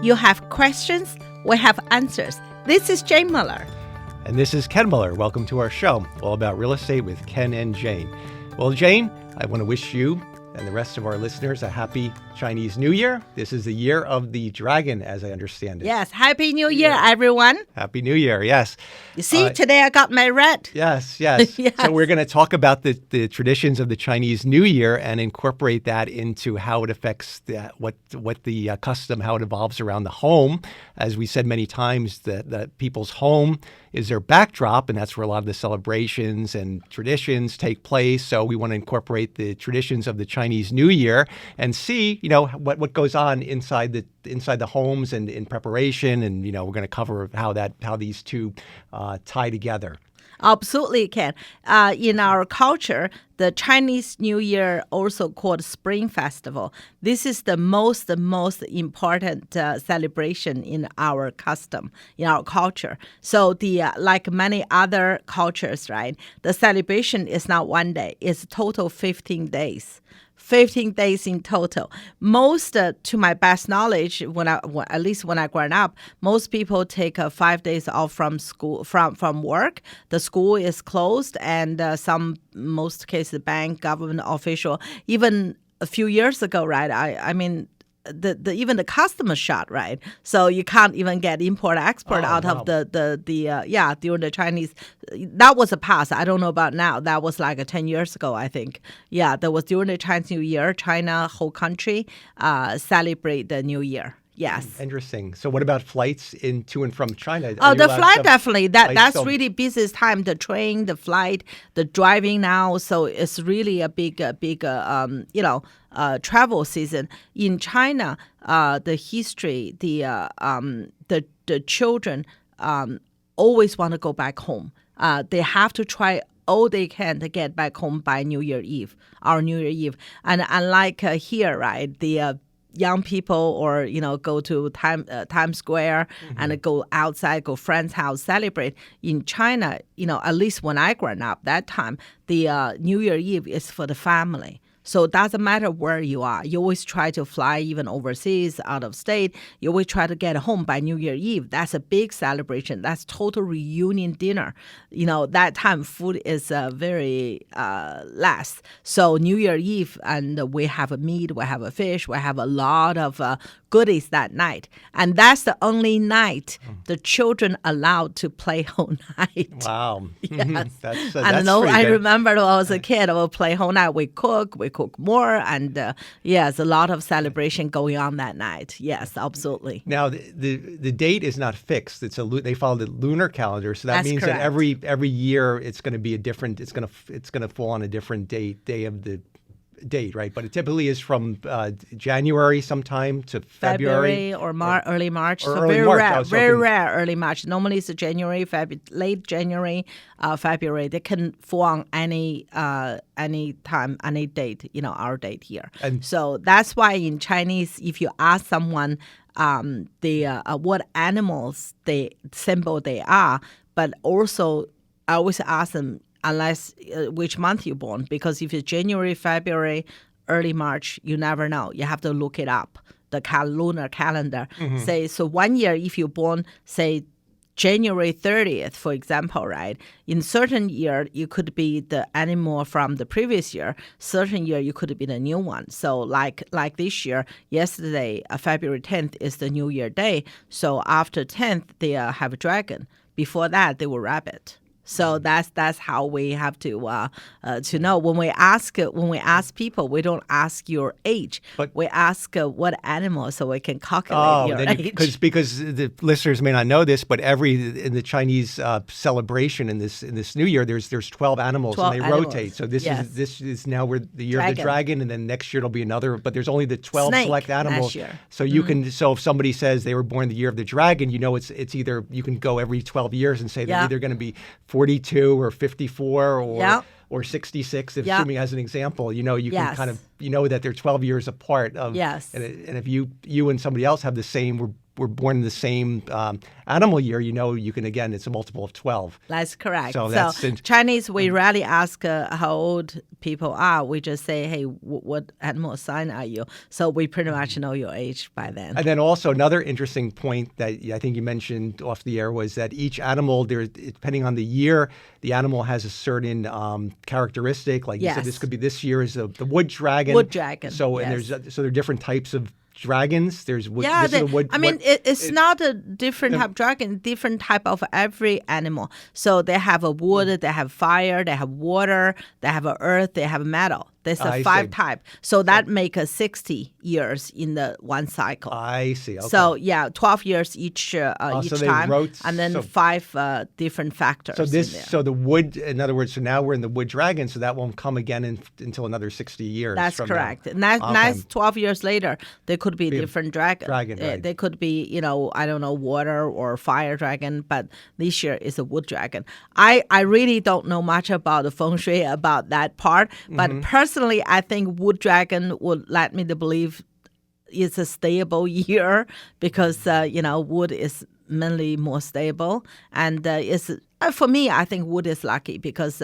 You have questions, we have answers. This is Jane Muller. And this is Ken Muller. Welcome to our show, all about real estate with Ken and Jane. Well, Jane, I want to wish you and the rest of our listeners a happy Chinese New Year. This is the year of the dragon, as I understand it. Yes, Happy New Year, everyone. Happy New Year, yes. You see, today I got my red. Yes. Yes. So we're going to talk about the traditions of the Chinese New Year and incorporate that into how it affects what the custom, how it evolves around the home. As we said many times, that people's home is their backdrop, and that's where a lot of the celebrations and traditions take place. So we want to incorporate the traditions of the Chinese New Year and see, what goes on inside the homes and in preparation. And, we're going to cover how these two tie together. Absolutely, Ken. In our culture, the Chinese New Year, also called Spring Festival, this is the most important celebration in our custom, in our culture. So like many other cultures, right, the celebration is not one day. It's total 15 days. 15 days in total. Most, to my best knowledge, at least when I grew up, most people take 5 days off from school, from work. The school is closed, and most cases, bank, government official. Even a few years ago, right? I mean, even the customer shut, right? So you can't even get import-export out of during the Chinese. That was a past. I don't know about now. That was like 10 years ago, I think. Yeah, that was during the Chinese New Year. China, whole country, celebrate the New Year. Yes. Interesting. So what about flights to and from China? Oh, the flight definitely. That's really busiest time. The train, the flight, the driving now. So it's really a big travel season. In China, the history, the children always want to go back home. They have to try all they can to get back home by New Year Eve, our New Year Eve. And unlike here, right, the young people or, go to Times Square and go outside, go friend's house, celebrate. In China, at least when I grew up that time, the New Year Eve is for the family. So it doesn't matter where you are. You always try to fly even overseas, out of state. You always try to get home by New Year Eve. That's a big celebration. That's total reunion dinner. That time food is very less. So New Year Eve, and we have a meat, we have a fish, we have a lot of goodies that night. And that's the only night the children allowed to play whole night. Wow. Yes. That's I remember when I was a kid, I would play whole night. We cook more. And yes, a lot of celebration going on that night. Yes, absolutely. Now, the date is not fixed. They follow the lunar calendar. So that means correct. that every year it's going to be a different, it's going to fall on a different day of the date, right? But it typically is from January sometime to February or early March. Or so early very March. rare, very rare early March. Normally it's January, late January, February. They can fall on any time, any date. Our date here. And so that's why in Chinese, if you ask someone what animals symbol they are, but also I always ask them, unless which month you're born, because if it's January, February, early March, you never know. You have to look it up, the lunar calendar. Say, so 1 year, if you're born, say, January 30th, for example, right? In certain year, you could be the animal from the previous year. Certain year, you could be the new one. So like this year, yesterday, February 10th is the New Year day. So after 10th, they have a dragon. Before that, they were rabbit. So that's how we have to know. When we ask people, we don't ask your age, but we ask what animal, so we can calculate your age. Because the listeners may not know this, but in the Chinese celebration in this New Year, there's 12 animals and they rotate. So this is now we're the year of the dragon, and then next year it'll be another. But there's only the 12 select animals. So you can. So if somebody says they were born the year of the dragon, it's either you can go every 12 years and say they're either going to be 42 or 54 or 66, assuming as an example, you can kind of, that they're 12 years apart. And if you and somebody else have the same, we're were born in the same animal year, you can, again, it's a multiple of 12. That's correct. So Chinese, we rarely ask how old people are. We just say, hey, what animal sign are you? So we pretty much know your age by then. And then also another interesting point that I think you mentioned off the air was that each animal, depending on the year, the animal has a certain characteristic. Like you said, this year is the wood dragon. Wood dragon. So yes. and there are different types of dragons. There's wood. Yeah, it's not a different type of dragon. Different type of every animal. So they have a wood, they have fire, they have water, they have a earth, they have metal. There's a 5 type. So that make 60 years in the one cycle. I see. Okay. So 12 years each time, and then 5 different factors. So the wood, in other words, so now we're in the wood dragon, so that won't come again until another 60 years. That's correct. And that's 12 years later, there could be different dragon. Right. They could be, I don't know, water or fire dragon, but this year is a wood dragon. I really don't know much about the feng shui about that part, but personally, I think wood dragon would let me to believe it's a stable year because, wood is mainly more stable. And for me, I think wood is lucky because,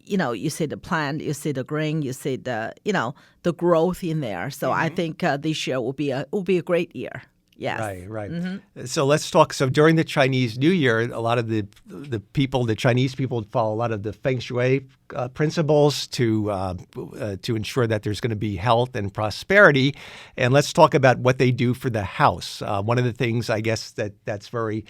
you see the plant, you see the grain, you see the growth in there. So I think this year will be a great year. Yes. Right. Mm-hmm. So let's talk. So during the Chinese New Year, a lot of the Chinese people follow a lot of the feng shui principles to ensure that there's going to be health and prosperity. And let's talk about what they do for the house. One of the things, I guess, that's very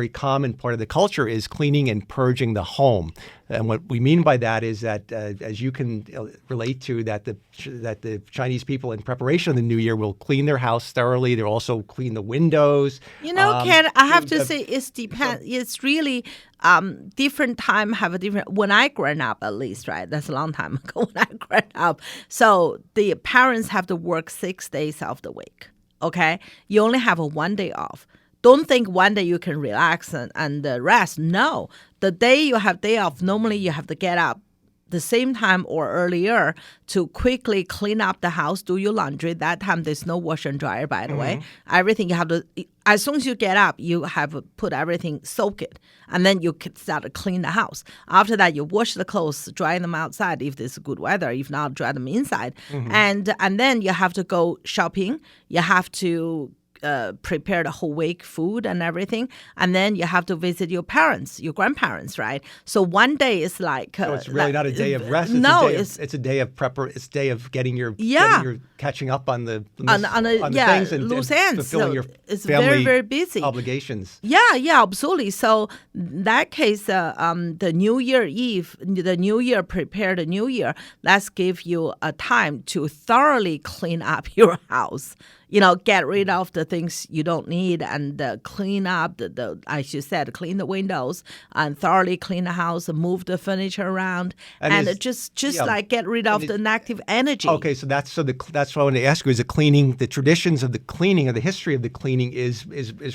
common part of the culture is cleaning and purging the home. And what we mean by that is that, as you can relate to, that the Chinese people in preparation of the New Year will clean their house thoroughly. They'll also clean the windows. Ken, I have to say it depends. It's really different time have a different. When I grew up, at least, right? That's a long time ago when I grew up. So the parents have to work 6 days of the week. Okay, you only have a 1 day off. Don't think one day you can relax and rest. No. The day you have day off, normally you have to get up the same time or earlier to quickly clean up the house, do your laundry. That time there's no washer and dryer, by the way. Everything you have to, as soon as you get up, you have to put everything, soak it, and then you can start to clean the house. After that, you wash the clothes, dry them outside if there's good weather. If not, dry them inside. And then you have to go shopping. You have to prepare the whole week food and everything, and then you have to visit your parents, your grandparents, right? So 1 day is like so it's really not a day of rest. It's a day of It's a day of getting your catching up on the things and loose ends. Fulfilling your it's family very, very busy obligations. Yeah, absolutely. So in that case, the New Year Eve, the New Year, prepare the New Year. Let's give you a time to thoroughly clean up your house. Get rid of the things you don't need and clean up as you said, clean the windows and thoroughly clean the house and move the furniture around and just get rid of the negative energy. Okay, so that's what I wanted to ask you. Is the cleaning, the traditions of the cleaning, or the history of the cleaning is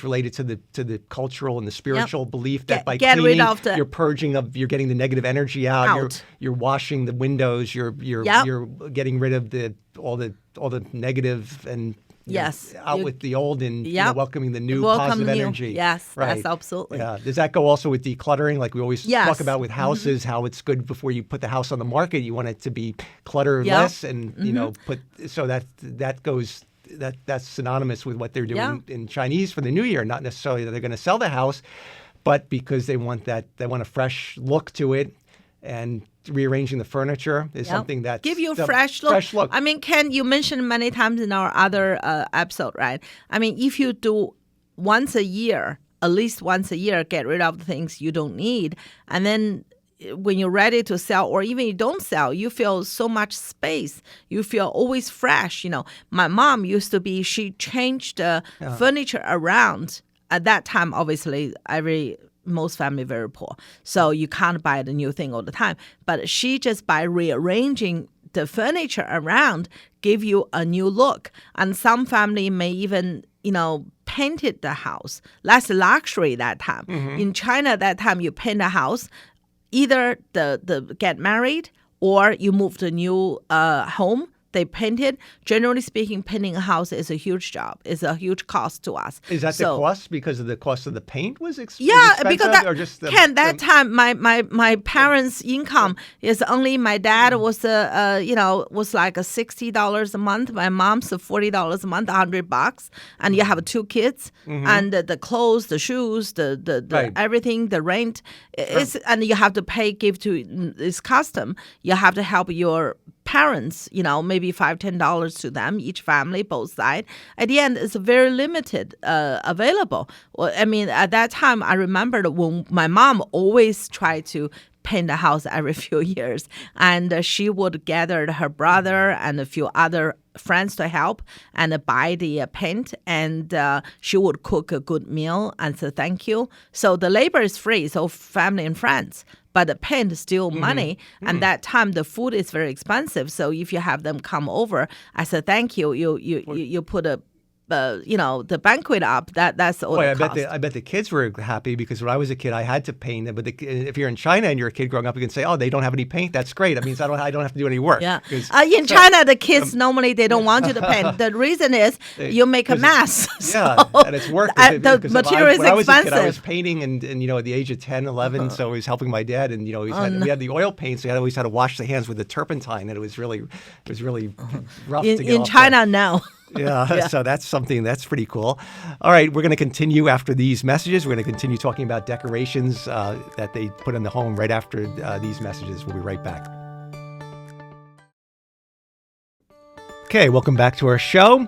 related to the cultural and the spiritual belief that by cleaning, you're purging you're getting the negative energy out. You're washing the windows. You're getting rid of all the negative and out with the old and welcoming the new positive energy. Yes, right. That's absolutely. Yeah. Does that go also with decluttering? Like we always talk about with houses, how it's good before you put the house on the market. You want it to be clutterless and that's synonymous with what they're doing in Chinese for the New Year. Not necessarily that they're going to sell the house, but because they want a fresh look to it. And rearranging the furniture is something that give you a fresh look. I mean, Ken, you mentioned many times in our other episode, right? I mean, if you do once a year, at least once a year, get rid of the things you don't need, and then when you're ready to sell, or even you don't sell, you feel so much space. You feel always fresh. My mom used to be. She changed the furniture around. At that time, obviously, most family very poor. So you can't buy the new thing all the time. But she just by rearranging the furniture around give you a new look. And some family may even, painted the house. That's luxury that time. In China, that time you paint a house, either the get married or you move to a new home. they paint it. Generally speaking, painting a house is a huge job. It's a huge cost to us. Is that the cost because of the cost of the paint was expensive? Yeah, because or just that time my parents' income is only my dad was was like $60 a month. My mom's $40 a month, $100, and you have 2 kids, and the clothes, the shoes, the everything, the rent, and you have to give to this custom. You have to help your parents, maybe $5-10 to them, each family, both sides. At the end, it's very limited available. Well, I mean, at that time, I remember when my mom always tried to paint the house every few years, and she would gather her brother and a few other friends to help and buy the paint, and she would cook a good meal and say thank you. So the labor is free, so family and friends. But the paint is still money, and that time the food is very expensive. So if you have them come over, I said thank you. You put the banquet up. That's all. Boy, I bet the kids were happy because when I was a kid, I had to paint. But if you're in China and you're a kid growing up, you can say, "Oh, they don't have any paint. That's great. That means I don't have to do any work." Yeah. In China, the kids normally they don't want you to paint. The reason is you make a mess. Yeah, and it's work. The material is expensive. When I was a kid, I was painting, and at the age of 10, 11, so I was helping my dad, and we had the oil paint, so I always had to wash the hands with the turpentine, and it was really rough to get in off China there. now. Yeah, so that's something that's pretty cool. All right, we're going to continue after these messages. We're going to continue talking about decorations that they put in the home right after these messages. We'll be right back. Okay, welcome back to our show.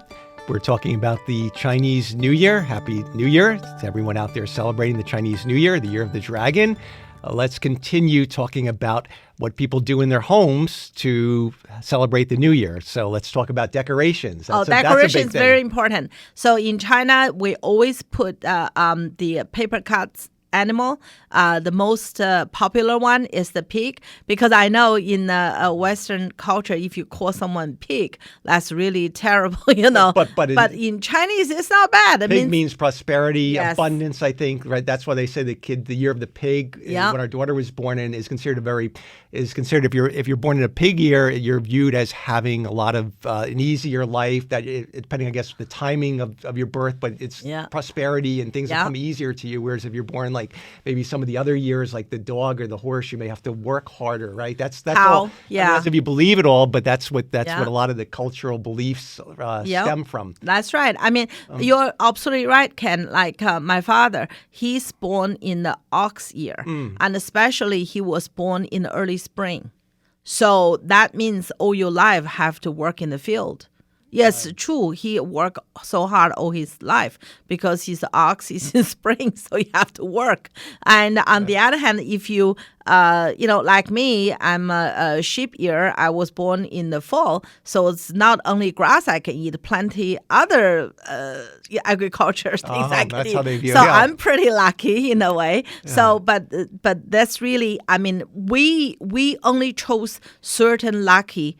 We're talking about the Chinese New Year. Happy New Year to everyone out there celebrating the Chinese New Year, the Year of the Dragon. Let's continue talking about what people do in their homes to celebrate the New Year. So let's talk about decorations. Decoration is very important. So in China, we always put the paper cuts animal. The most popular one is the pig, because I know in Western culture, if you call someone pig, that's really terrible, But in Chinese, it's not bad. Pig means prosperity, abundance, I think, right? That's why they say the year of the pig. Yeah. When our daughter was born in is considered if you're born in a pig year, you're viewed as having a lot of an easier life. That depending, I guess, the timing of your birth, but it's prosperity and things that come easier to you. Whereas if you're born like maybe some of the other years, like the dog or the horse, you may have to work harder, right? That's all. Yeah. That's if you believe it all, but that's what a lot of the cultural beliefs stem from. That's right. I mean, you're absolutely right, Ken. Like my father, he's born in the ox year, and especially he was born in the early spring. So that means all your life have to work in the field. Yes, true. He worked so hard all his life because he's an ox, he's in spring, so you have to work. And on the other hand, if you, like me, I'm a sheep ear. I was born in the fall, so it's not only grass I can eat, plenty other agriculture things I can eat. How they view, so I'm pretty lucky in a way. Yeah. So, but that's really, I mean, we only chose certain lucky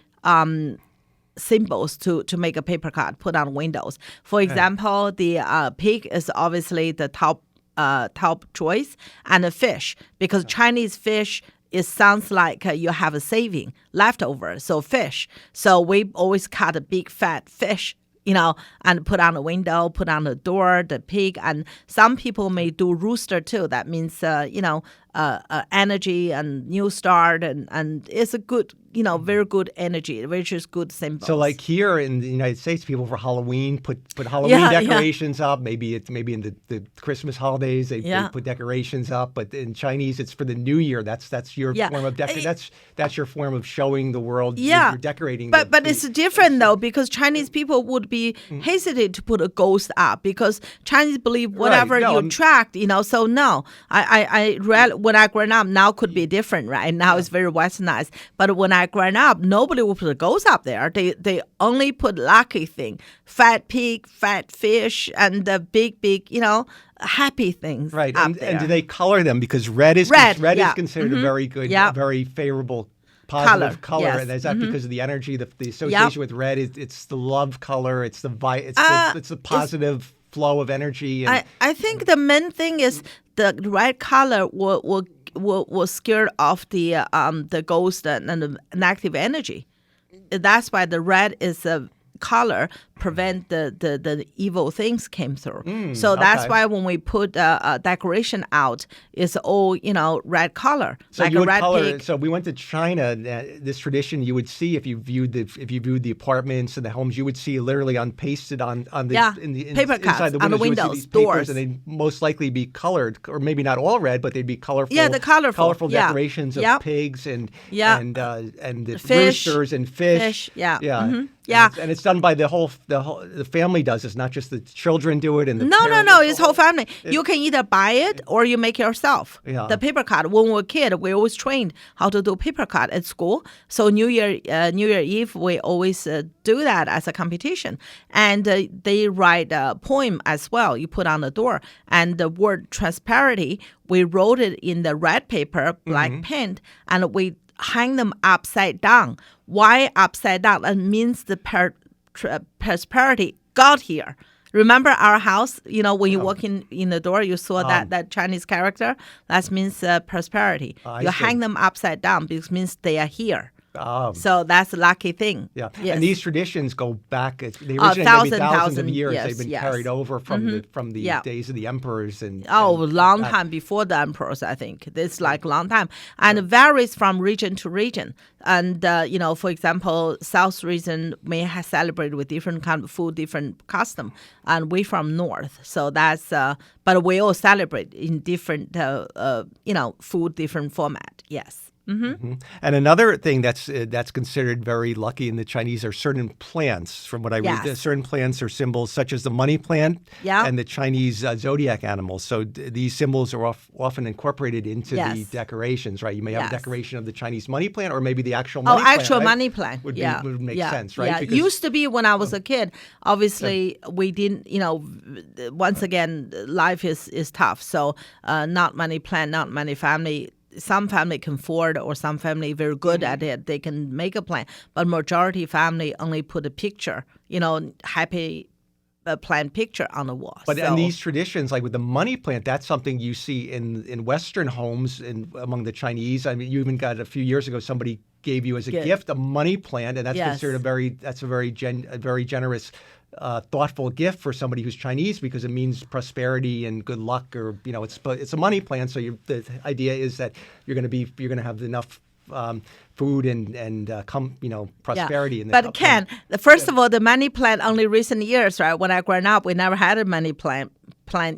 symbols to make a paper cut, put on windows. For example, the pig is obviously the top choice, and the fish, because Chinese fish, it sounds like you have a saving leftover, so fish. So we always cut a big fat fish, and put on the window, put on the door, the pig, and some people may do rooster too. That means, energy and new start, and it's a good, very good energy, which is good symbol. So like here in the United States, people for Halloween put Halloween decorations up. Maybe in the Christmas holidays they put decorations up. But in Chinese, it's for the New Year. That's your form of that's your form of showing the world you're decorating. But it's different though, because Chinese people would be hesitant to put a ghost up because Chinese believe whatever you attract. So no, I read when I grew up. Now could be different, right? Now it's very westernized. But when I grew up, nobody would put a ghost up there. They only put lucky thing, fat pig, fat fish, and the big, happy things. Right. And do they color them? Because red is considered a very good, very favorable positive color. Yes. And is that because of the energy, the association with red? It's the love color. It's the positive flow of energy. And, I think the main thing is the red color will scare off the ghost and the negative energy. that's why the red is a color prevent the evil things came through. So that's why when we put decoration out, it's all red color, so like a red pig. So we went to China. This tradition you would see if you viewed the apartments and the homes, you would see literally pasted on the paper inside cuts the on the windows, windows, doors, doors, and they'd most likely be colored, or maybe not all red, but they'd be colorful. Yeah, the colorful decorations of pigs and the fish, roosters and fish. Yeah. Mm-hmm. And it's done by the family does. It's not just the children do it and the no. It's whole family. You can either buy it or you make yourself. Yeah. The paper cut. When we were a kid, we always trained how to do paper cut at school. So New Year Eve, we always do that as a competition. And they write a poem as well. You put on the door, and the word transparency, we wrote it in the red paper, black pen, and we hang them upside down. Why upside down? That means the prosperity got here. Remember our house? When you walk in the door, you saw that Chinese character. That means prosperity. You hang them upside down because it means they are here. So that's a lucky thing. Yeah, yes. And these traditions go back. They originate thousands of years. Yes, they've been carried over from the days of the emperors and long time before the emperors. I think it's like long time, and it varies from region to region. And for example, South region may have celebrated with different kind of food, different custom, and we from North. So that's but we all celebrate in different food, different format. Yes. Mm-hmm. And another thing that's considered very lucky in the Chinese are certain plants. From what I read, certain plants are symbols such as the money plant and the Chinese zodiac animals. So these symbols are often incorporated into the decorations, right? You may have a decoration of the Chinese money plant, or maybe the actual money plant. Actual money plant would make sense, right? Yeah, it used to be when I was a kid. Obviously, we didn't. Once again, life is tough. So not money plant, not money family. Some family can afford, or some family very good at it. They can make a plan, but majority family only put a picture, happy plant picture on the wall. But in these traditions, like with the money plant, that's something you see in Western homes among the Chinese. I mean, you even got a few years ago somebody gave you as a gift a money plant, and that's considered a very generous. Thoughtful gift for somebody who's Chinese, because it means prosperity and good luck, or it's a money plant. So the idea is that you're going to have enough food and prosperity. But Ken, first of all, the money plant only recent years, right? When I grew up, we never had a money plant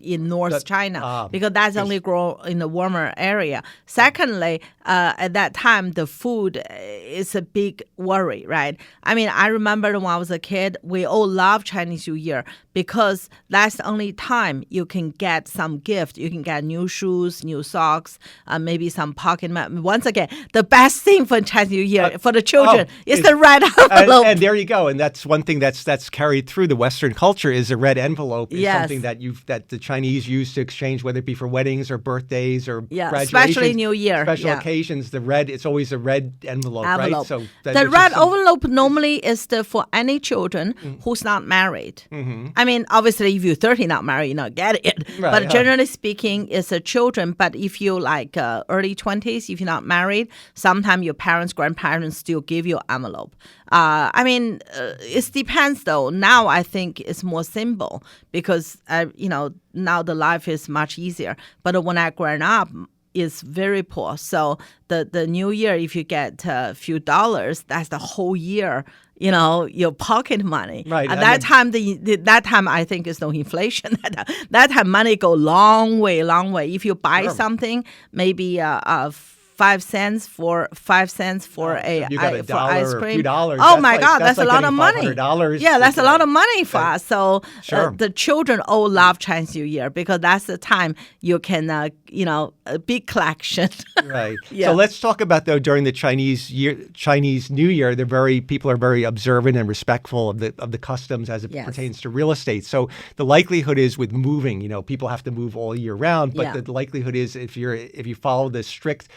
in North China because that's only grow in the warmer area. Secondly, at that time, the food is a big worry, right? I mean, I remember when I was a kid, we all loved Chinese New Year because that's the only time you can get some gift. You can get new shoes, new socks, maybe some pocket money. Once again, the best thing for Chinese New Year for the children is the red envelope. And there you go. And that's one thing that's carried through the Western culture is a red envelope is something that the Chinese use to exchange, whether it be for weddings or birthdays or graduations, especially New Year, special occasions. It's always a red envelope, right? So the red envelope normally is for any children who's not married. Mm-hmm. I mean, obviously, if you're 30 not married, you not get it. Right, but generally speaking, it's a children. But if you like early 20s, if you're not married, sometimes your parents, grandparents still give you an envelope. It depends though. Now I think it's more simple because now the life is much easier. But when I grew up, it's very poor. So the New Year, if you get a few dollars, that's the whole year. Your pocket money. Right. At that time, I think is no inflation. That time, money go long way. If you buy something, maybe 5 cents for ice cream. Oh my God, that's a lot of money. Yeah, that's a lot of money for us. So the children all love Chinese New Year because that's the time you can, a big collection. Right. So let's talk about though during the Chinese New Year, people are very observant and respectful of the customs as it pertains to real estate. So the likelihood is with moving, people have to move all year round, but the likelihood is if you follow the strict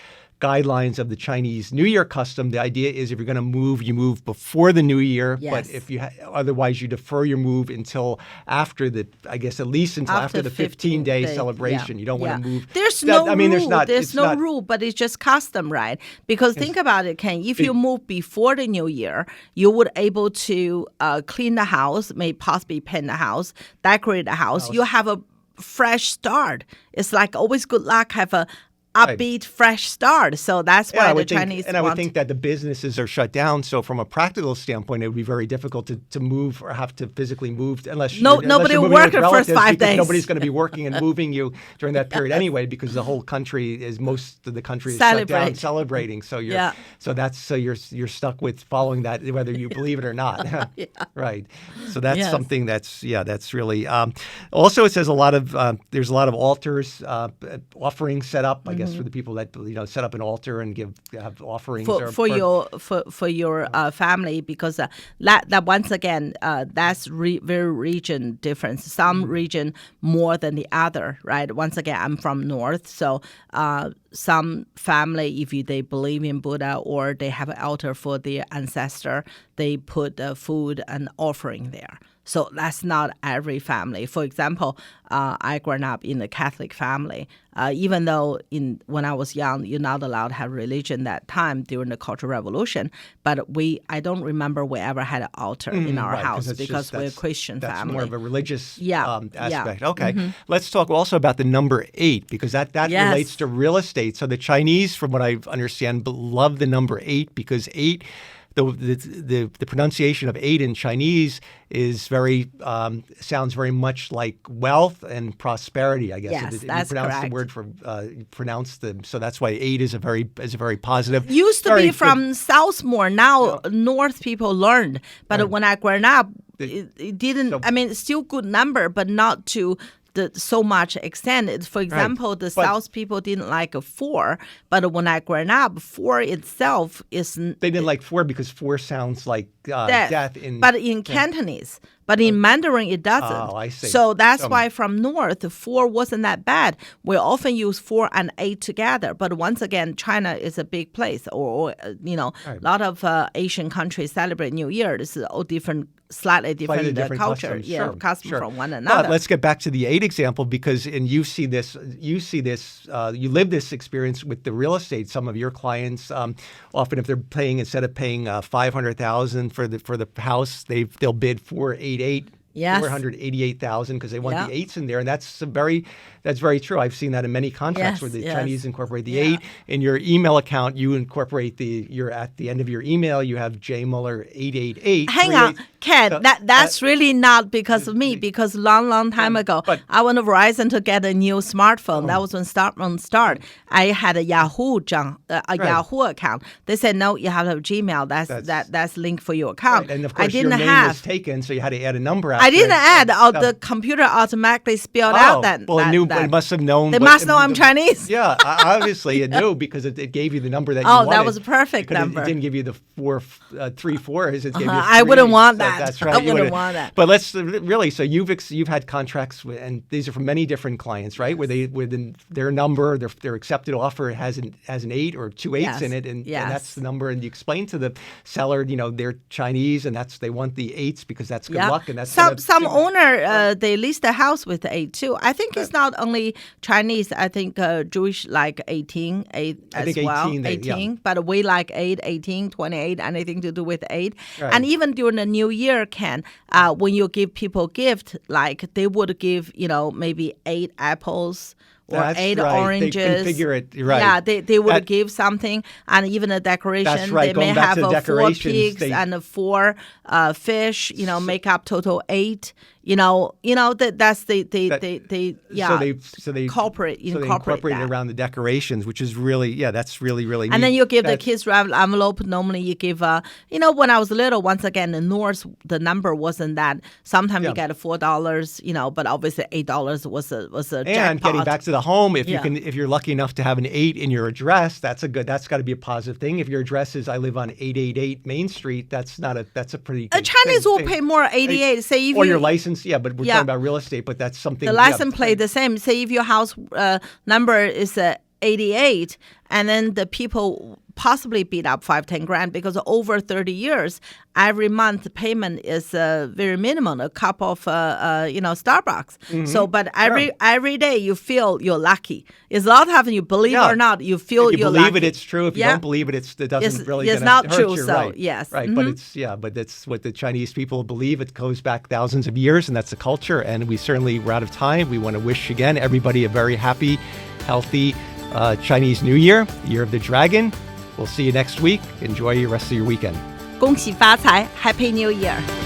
guidelines of the Chinese New Year custom, the idea is if you're going to move, you move before the New Year. Yes. But if you otherwise, you defer your move until after I guess at least until after the 15-day celebration. Yeah. You don't want to move. There's no rule. There's no not, rule, but it's just custom, right? Because think about it, Ken. If you move before the New Year, you would able to clean the house, maybe possibly paint the house, decorate the house. You have a fresh start. It's like always good luck. Have a upbeat, fresh start. So that's why the Chinese I would think that the businesses are shut down. So from a practical standpoint, it would be very difficult to move or have to physically move unless nobody will work the first 5 days. Nobody's going to be working and moving you during that period anyway, because the whole country most of the country is shut down celebrating. So you're stuck with following that whether you believe it or not. Right. So that's something that's really also it says there's a lot of altars offerings set up. I guess for the people that set up an altar and have offerings for your family, because that once again that's very region difference. Some region more than the other, right? Once again, I'm from north, so some family, if they believe in Buddha or they have an altar for their ancestor, they put food and offering there. So that's not every family. For example, I grew up in a Catholic family. Even though when I was young, you're not allowed to have religion that time during the Cultural Revolution. But I don't remember we ever had an altar in our house because we're a Christian family. That's more of a religious aspect. Yeah. Okay. Let's talk also about the number 8, because that relates to real estate. So the Chinese, from what I understand, love the number 8 because 8. The pronunciation of 8 in Chinese is sounds very much like wealth and prosperity. I guess yes, that's you pronounce correct. the word for pronounce them. So that's why 8 is a very positive. Used to be from south more. Now north people learned, but when I grew up, it didn't. I mean, it's still good number, but not to so much extent. For example, the South people didn't like a 4, but when I grew up, 4 itself is... They didn't like 4 because 4 sounds like death in... But in Cantonese. But in Mandarin, it doesn't. Oh, I see. So that's why from north, 4 wasn't that bad. We often use 4 and 8 together. But once again, China is a big place. Or a lot of Asian countries celebrate New Year. This is all different, slightly different culture. Customs. Custom from one another. But let's get back to the 8 example, because you see this, you live this experience with the real estate. Some of your clients, often if they're paying, instead of paying $500,000 for the house, they'll bid 488. Yes. 488,000 because they want the 8s in there, and that's very true. I've seen that in many contracts where the Chinese incorporate the 8 in your email account. You incorporate you're at the end of your email. You have J Muller 888. Hang on, Ken. That's really not because of me. Because long time ago, I went to Verizon to get a new smartphone. That was when smartphone started. I had a Yahoo Yahoo account. They said no, you have to have Gmail. That's linked for your account. Right. And of course, your name was taken, so you had to add a number. I didn't add. The computer automatically spelled out that. Well, it must have known. They must know I'm Chinese. Yeah, obviously it knew because it gave you the number that you wanted. Oh, that was a perfect number. It didn't give you the 3 4s. It gave you 3. I wouldn't want that. That's right. I wouldn't want that. But let's really. So you've had contracts, and these are from many different clients, right? Where their number, their accepted offer has an 8 or 2 8s in it, and that's the number. And you explain to the seller, they're Chinese, and they want the 8s because that's good luck, and that's some owner they list a house with the 8 too. I think it's not only Chinese. I think Jewish like 18 as well. 18, but we like 8, 18, 28, anything to do with 8. Right. And even during the New Year, Ken, when you give people gift, like they would give maybe 8 apples. Or that's 8 right. oranges. They configure it, right. Yeah, they would give something, and even a decoration. That's right. They may have 4 pigs and 4 fish. Make up total 8. That's they incorporate it around the decorations, which is really that's really neat. And then you give the kids envelope. Normally you give when I was little, once again the North the number wasn't that. Sometimes you get $4, but obviously $8 was a jackpot. And getting back to the home, if you're lucky enough to have an 8 in your address, that's got to be a positive thing. If your address is I live on 888 Main Street, that's a pretty good Chinese will pay more 88. Say if your license. Yeah, but we're talking about real estate, but that's something. The license plate the same. Say if your house number is 88, and then the people possibly beat up 5-10 grand because over 30 years, every month payment is very minimum, a cup of Starbucks. Mm-hmm. So, but every day you feel you're lucky. It's not having you believe or not, you feel if you you're believe lucky. It, it's true. If you don't believe it, it doesn't really. It's not hurt true. you. So Right. yes, right. Mm-hmm. But that's what the Chinese people believe. It goes back thousands of years, and that's the culture. And we're out of time. We want to wish again everybody a very happy, healthy Chinese New Year, Year of the Dragon. We'll see you next week. Enjoy the rest of your weekend. 恭喜发财 ，Happy New Year！